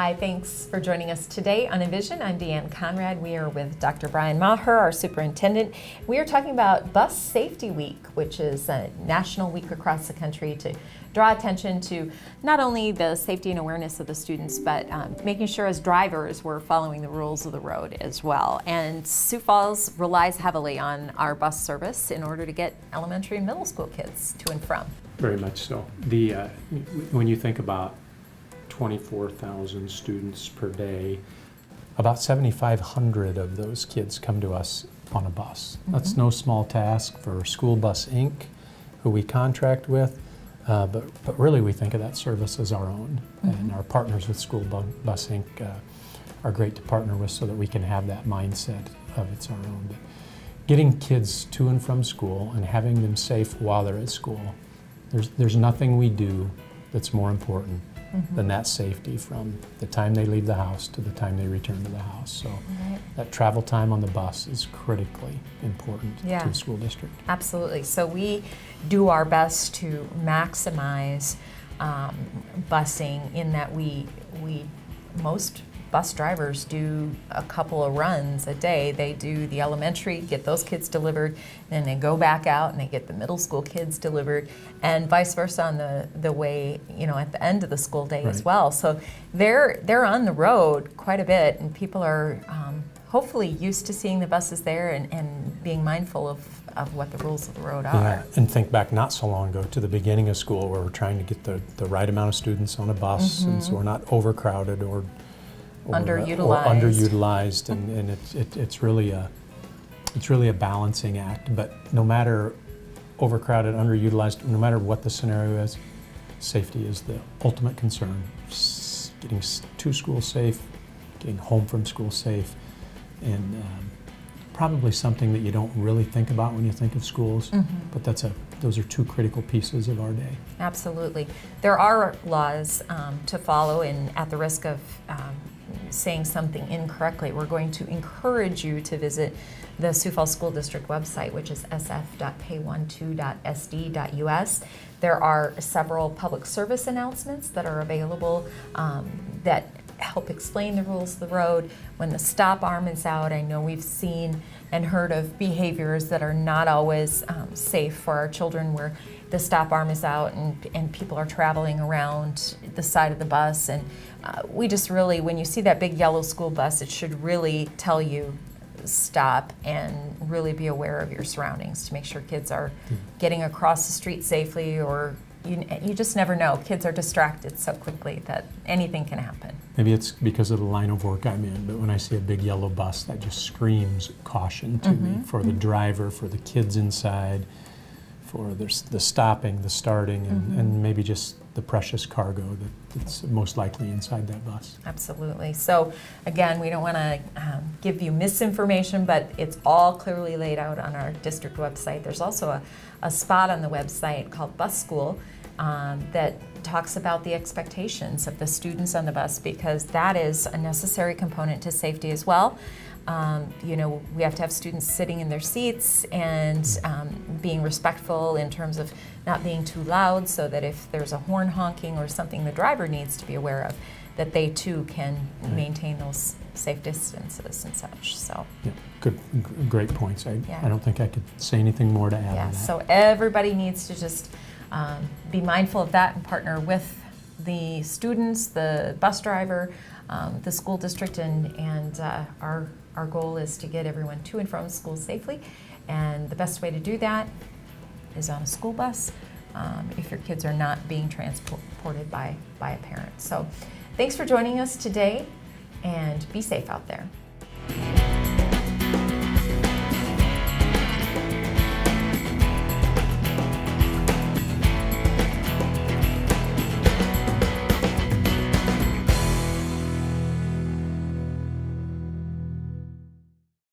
Hi, thanks for joining us today on Envision. I'm Deanne Conrad. We are with Dr. Brian Maher, our superintendent. We are talking about Bus Safety Week, which is a national week across the country to draw attention to not only the safety and awareness of the students, but making sure as drivers we're following the rules of the road as well. And Sioux Falls relies heavily on our bus service in order to get elementary and middle school kids to and from. Very much so. When you think about 24,000 students per day, about 7,500 of those kids come to us on a bus. Mm-hmm. That's no small task for School Bus Inc., who we contract with, but really we think of that service as our own. Mm-hmm. And our partners with School Bus Inc. Are great to partner with so that we can have that mindset of it's our own. But getting kids to and from school and having them safe while they're at school, there's nothing we do that's more important than that safety from the time they leave the house to the time they return to the house. So that travel time on the bus is critically important to the school district. Absolutely. So we do our best to maximize busing in that most bus drivers do a couple of runs a day. They do the elementary, get those kids delivered, then they go back out and they get the middle school kids delivered, and vice versa on the way, at the end of the school day as well. So they're on the road quite a bit, and people are hopefully used to seeing the buses there and being mindful of what the rules of the road are. Yeah, and think back not so long ago to the beginning of school where we're trying to get the right amount of students on a bus, and so we're not overcrowded or underutilized, and it's really a balancing act. But no matter overcrowded, underutilized, no matter what the scenario is, safety is the ultimate concern. Getting to school safe, getting home from school safe, and probably something that you don't really think about when you think of schools. But those are two critical pieces of our day. Absolutely. There are laws to follow, and at the risk of saying something incorrectly, we're going to encourage you to visit the Sioux Falls School District website, which is sf.k12.sd.us. There are several public service announcements that are available that help explain the rules of the road. When the stop arm is out, I know we've seen and heard of behaviors that are not always safe for our children, where the stop arm is out and people are traveling around the side of the bus. And we just really, when you see that big yellow school bus, it should really tell you stop and really be aware of your surroundings to make sure kids are getting across the street safely, or you just never know. Kids are distracted so quickly that anything can happen. Maybe it's because of the line of work I'm in, but when I see a big yellow bus, that just screams caution to me, for the driver, for the kids inside, for the stopping, the starting, and maybe just the precious cargo that's most likely inside that bus. Absolutely. So again, we don't want to give you misinformation, but it's all clearly laid out on our district website. There's also a spot on the website called Bus School that talks about the expectations of the students on the bus, because that is a necessary component to safety as well. We have to have students sitting in their seats and being respectful in terms of not being too loud, so that if there's a horn honking or something the driver needs to be aware of, that they too can maintain those safe distances and such. So great points. I don't think I could say anything more to add on that. So everybody needs to just be mindful of that and partner with the students, the bus driver, the school district, and our goal is to get everyone to and from school safely. And the best way to do that is on a school bus if your kids are not being transported by a parent. So thanks for joining us today, and be safe out there.